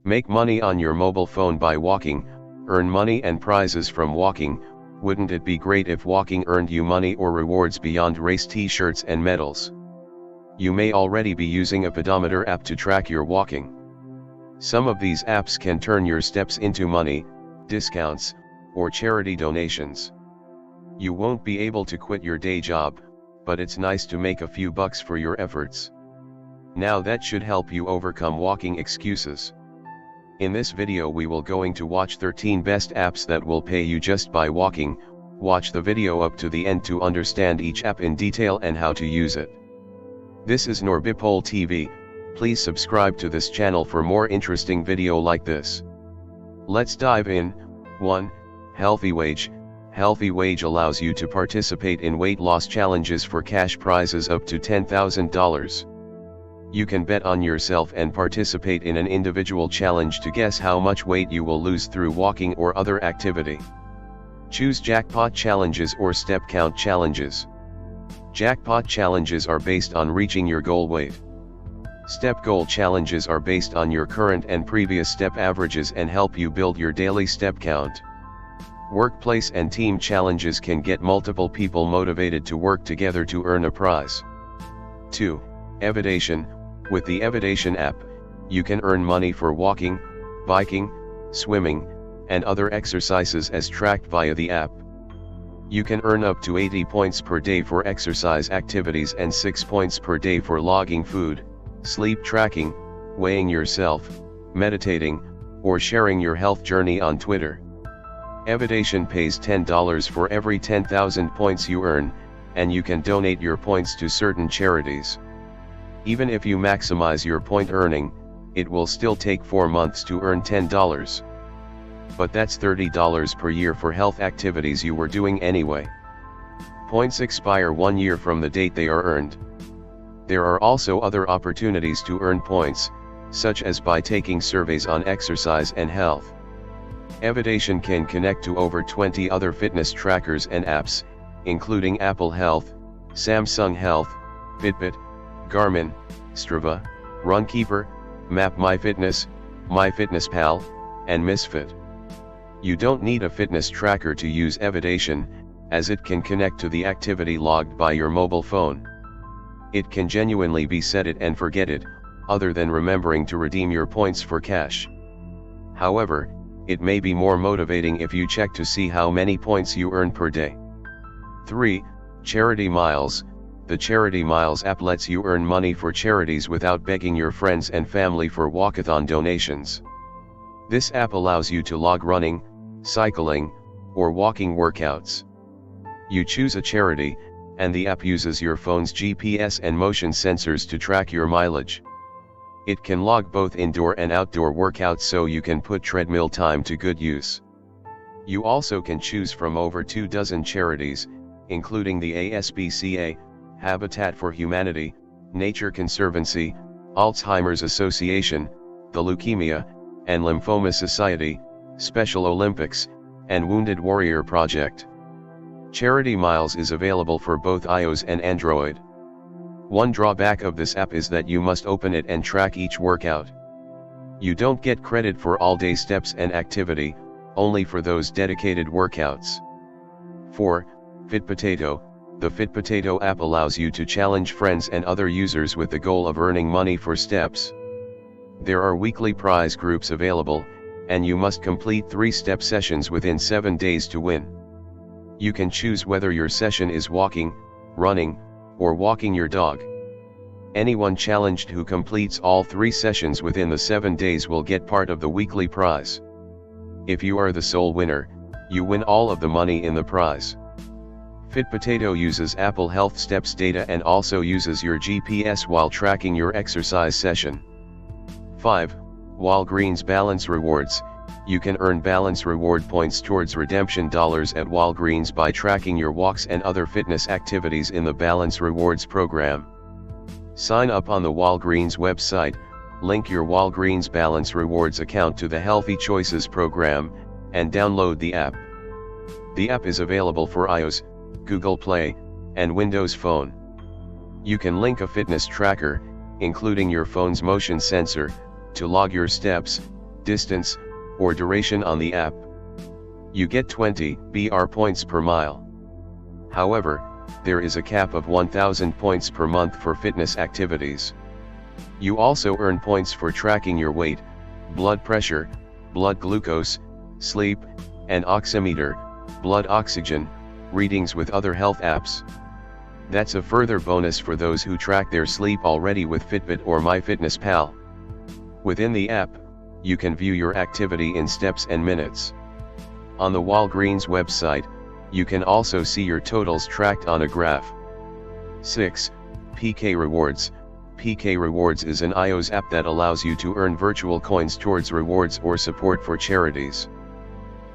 Make money on your mobile phone by walking, earn money and prizes from walking. Wouldn't it be great if walking earned you money or rewards beyond race t-shirts and medals? You may already be using a pedometer app to track your walking. Some of these apps can turn your steps into money, discounts, or charity donations. You won't be able to quit your day job, but it's nice to make a few bucks for your efforts. Now that should help you overcome walking excuses. In this video we will going to watch 13 best apps that will pay you just by walking. Watch the video up to the end to understand each app in detail and how to use it. This is Norbipol TV. Please subscribe to this channel for more interesting video like this. Let's dive in. 1. HealthyWage. HealthyWage allows you to participate in weight loss challenges for cash prizes up to $10,000. You can bet on yourself and participate in an individual challenge to guess how much weight you will lose through walking or other activity. Choose jackpot challenges or step count challenges. Jackpot challenges are based on reaching your goal weight. Step goal challenges are based on your current and previous step averages and help you build your daily step count. Workplace and team challenges can get multiple people motivated to work together to earn a prize. 2. Evidation. With the Evidation app, you can earn money for walking, biking, swimming, and other exercises as tracked via the app. You can earn up to 80 points per day for exercise activities and 6 points per day for logging food, sleep tracking, weighing yourself, meditating, or sharing your health journey on Twitter. Evidation pays $10 for every 10,000 points you earn, and you can donate your points to certain charities. Even if you maximize your point earning, it will still take 4 months to earn $10. But that's $30 per year for health activities you were doing anyway. Points expire 1 year from the date they are earned. There are also other opportunities to earn points, such as by taking surveys on exercise and health. Evidation can connect to over 20 other fitness trackers and apps, including Apple Health, Samsung Health, Fitbit, Garmin, Strava, Runkeeper, MapMyFitness, MyFitnessPal, and Misfit. You don't need a fitness tracker to use Evidation, as it can connect to the activity logged by your mobile phone. It can genuinely be set it and forget it, other than remembering to redeem your points for cash. However, it may be more motivating if you check to see how many points you earn per day. 3. Charity Miles. The Charity Miles app lets you earn money for charities without begging your friends and family for walkathon donations. This app allows you to log running, cycling, or walking workouts. You choose a charity, and the app uses your phone's GPS and motion sensors to track your mileage. It can log both indoor and outdoor workouts so you can put treadmill time to good use. You also can choose from over 24 charities, including the ASPCA, Habitat for Humanity, Nature Conservancy, Alzheimer's Association, the Leukemia and Lymphoma Society, Special Olympics, and Wounded Warrior Project. Charity Miles is available for both iOS and Android. One drawback of this app is that you must open it and track each workout. You don't get credit for all-day steps and activity, only for those dedicated workouts. 4. FitPotato. The FitPotato app allows you to challenge friends and other users with the goal of earning money for steps. There are weekly prize groups available, and you must complete 3 step sessions within 7 days to win. You can choose whether your session is walking, running, or walking your dog. Anyone challenged who completes all 3 sessions within the 7 days will get part of the weekly prize. If you are the sole winner, you win all of the money in the prize. FitPotato uses Apple Health Steps data and also uses your GPS while tracking your exercise session. 5. Walgreens Balance Rewards. You can earn balance reward points towards redemption dollars at Walgreens by tracking your walks and other fitness activities in the Balance Rewards program. Sign up on the Walgreens website, link your Walgreens Balance Rewards account to the Healthy Choices program, and download the app. The app is available for iOS, Google Play, and Windows Phone. You can link a fitness tracker, including your phone's motion sensor, to log your steps, distance, or duration on the app. You get 20 BR points per mile. However, there is a cap of 1,000 points per month for fitness activities. You also earn points for tracking your weight, blood pressure, blood glucose, sleep, and oximeter, blood oxygen, readings with other health apps. That's a further bonus for those who track their sleep already with Fitbit or MyFitnessPal. Within the app, you can view your activity in steps and minutes. On the Walgreens website, you can also see your totals tracked on a graph. 6. PK Rewards. PK Rewards is an iOS app that allows you to earn virtual coins towards rewards or support for charities.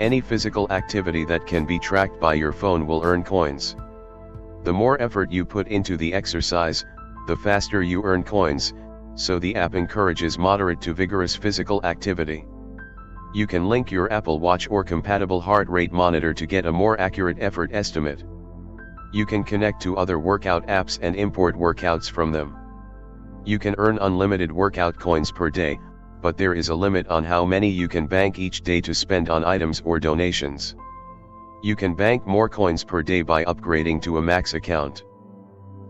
Any physical activity that can be tracked by your phone will earn coins. The more effort you put into the exercise, the faster you earn coins, so the app encourages moderate to vigorous physical activity. You can link your Apple Watch or compatible heart rate monitor to get a more accurate effort estimate. You can connect to other workout apps and import workouts from them. You can earn unlimited workout coins per day, but there is a limit on how many you can bank each day to spend on items or donations. You can bank more coins per day by upgrading to a max account.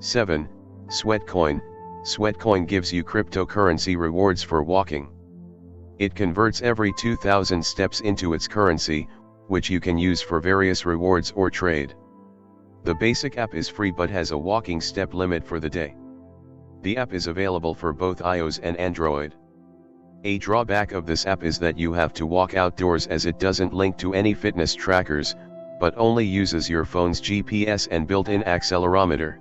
7. Sweatcoin. Sweatcoin gives you cryptocurrency rewards for walking. It converts every 2,000 steps into its currency, which you can use for various rewards or trade. The basic app is free but has a walking step limit for the day. The app is available for both iOS and Android. A drawback of this app is that you have to walk outdoors as it doesn't link to any fitness trackers, but only uses your phone's GPS and built-in accelerometer.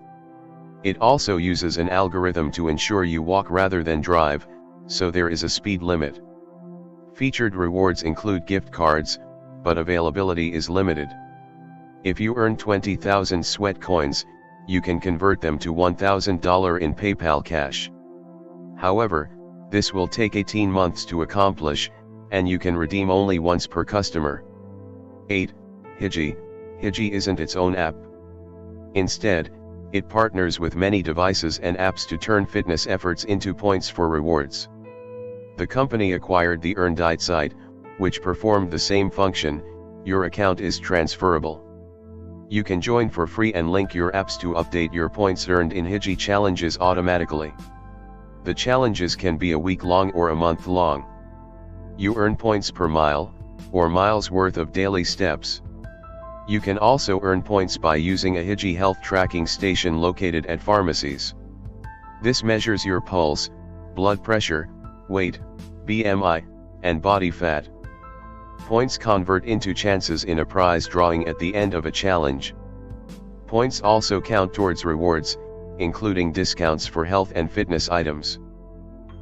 It also uses an algorithm to ensure you walk rather than drive, so there is a speed limit. Featured rewards include gift cards, but availability is limited. If you earn 20,000 sweat coins, you can convert them to $1,000 in PayPal cash. However, this will take 18 months to accomplish, and you can redeem only once per customer. 8. Higi. Higi isn't its own app. Instead, it partners with many devices and apps to turn fitness efforts into points for rewards. The company acquired the Earndite site, which performed the same function. Your account is transferable. You can join for free and link your apps to update your points earned in Higi challenges automatically. The challenges can be a week long or a month long. You earn points per mile, or miles worth of daily steps. You can also earn points by using a Higi health tracking station located at pharmacies. This measures your pulse, blood pressure, weight, BMI, and body fat. Points convert into chances in a prize drawing at the end of a challenge. Points also count towards rewards, including discounts for health and fitness items.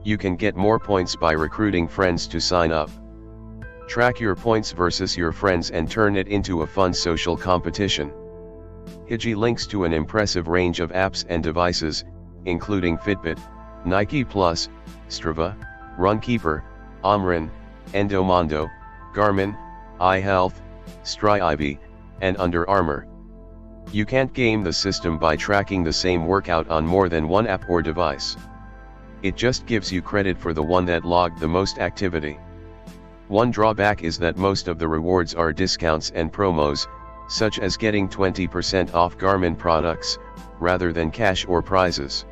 You can get more points by recruiting friends to sign up. Track your points versus your friends and turn it into a fun social competition. Higi links to an impressive range of apps and devices, including Fitbit, Nike Plus, Strava, Runkeeper, Omron, Endomondo, Garmin, iHealth, Stride, and Under Armour. You can't game the system by tracking the same workout on more than one app or device. It just gives you credit for the one that logged the most activity. One drawback is that most of the rewards are discounts and promos, such as getting 20% off Garmin products, rather than cash or prizes.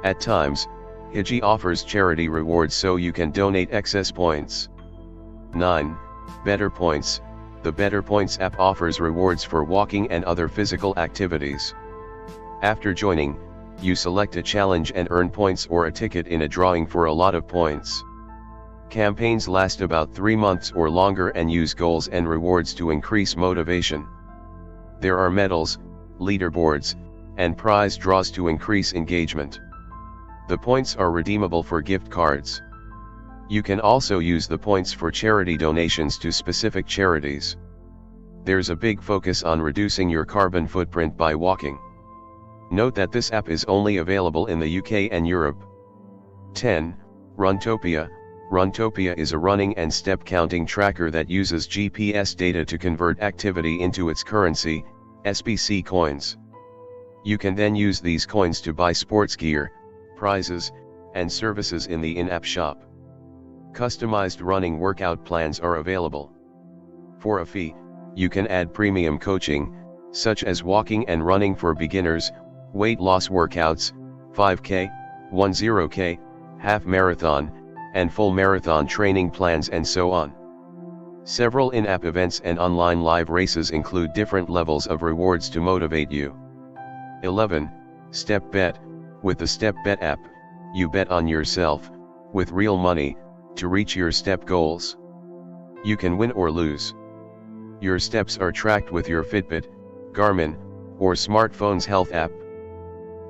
At times, Higi offers charity rewards so you can donate excess points. 9. BetterPoints. The BetterPoints app offers rewards for walking and other physical activities. After joining, you select a challenge and earn points or a ticket in a drawing for a lot of points. Campaigns last about 3 months or longer and use goals and rewards to increase motivation. There are medals, leaderboards, and prize draws to increase engagement. The points are redeemable for gift cards. You can also use the points for charity donations to specific charities. There's a big focus on reducing your carbon footprint by walking. Note that this app is only available in the UK and Europe. 10. Runtopia. Runtopia is a running and step counting tracker that uses GPS data to convert activity into its currency, SBC coins. You can then use these coins to buy sports gear, prizes, and services in the in-app shop. Customized running workout plans are available. For a fee, you can add premium coaching, such as walking and running for beginners, weight loss workouts, 5K, 10K, half marathon, and full marathon training plans and so on. Several in-app events and online live races include different levels of rewards to motivate you. 11. StepBet. With the StepBet app, you bet on yourself, with real money, to reach your step goals. You can win or lose. Your steps are tracked with your Fitbit, Garmin, or smartphone's health app.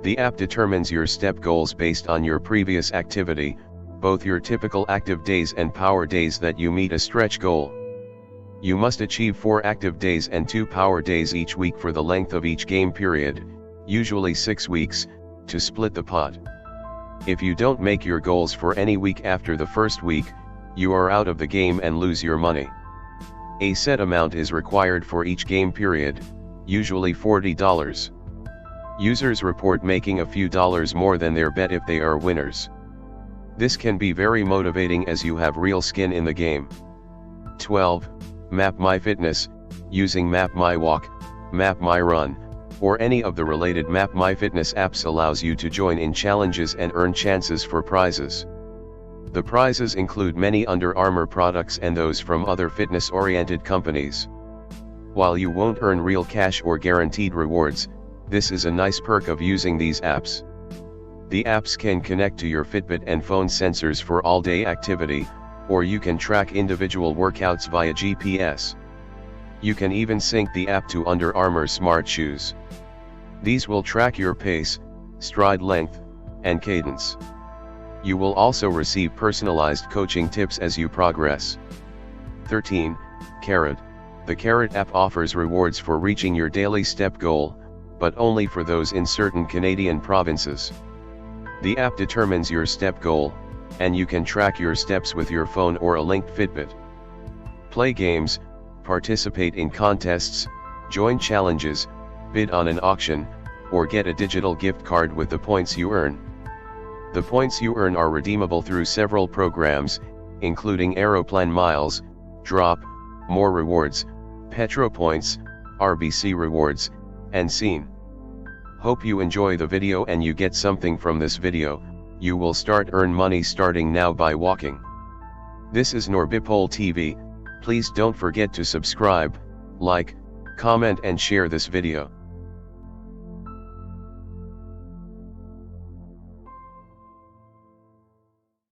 The app determines your step goals based on your previous activity, both your typical active days and power days that you meet a stretch goal. You must achieve 4 active days and 2 power days each week for the length of each game period, usually 6 weeks, to split the pot. If you don't make your goals for any week after the first week, you are out of the game and lose your money. A set amount is required for each game period, usually $40. Users report making a few dollars more than their bet if they are winners. This can be very motivating as you have real skin in the game. 12. MapMyFitness. Using MapMyWalk, MapMyRun, or any of the related MapMyFitness apps allows you to join in challenges and earn chances for prizes. The prizes include many Under Armour products and those from other fitness-oriented companies. While you won't earn real cash or guaranteed rewards, this is a nice perk of using these apps. The apps can connect to your Fitbit and phone sensors for all-day activity, or you can track individual workouts via GPS. You can even sync the app to Under Armour smart shoes. These will track your pace, stride length, and cadence. You will also receive personalized coaching tips as you progress. 13. Carrot. The Carrot app offers rewards for reaching your daily step goal, but only for those in certain Canadian provinces. The app determines your step goal, and you can track your steps with your phone or a linked Fitbit. Play games, participate in contests, join challenges, bid on an auction, or get a digital gift card with the points you earn. The points you earn are redeemable through several programs, including Aeroplan Miles, Drop, More Rewards, PetroPoints, RBC Rewards, and Scene. Hope you enjoy the video and you get something from this video. You will earn money starting now by walking. This is Norbipole TV. Please don't forget to subscribe, like, comment and share this video.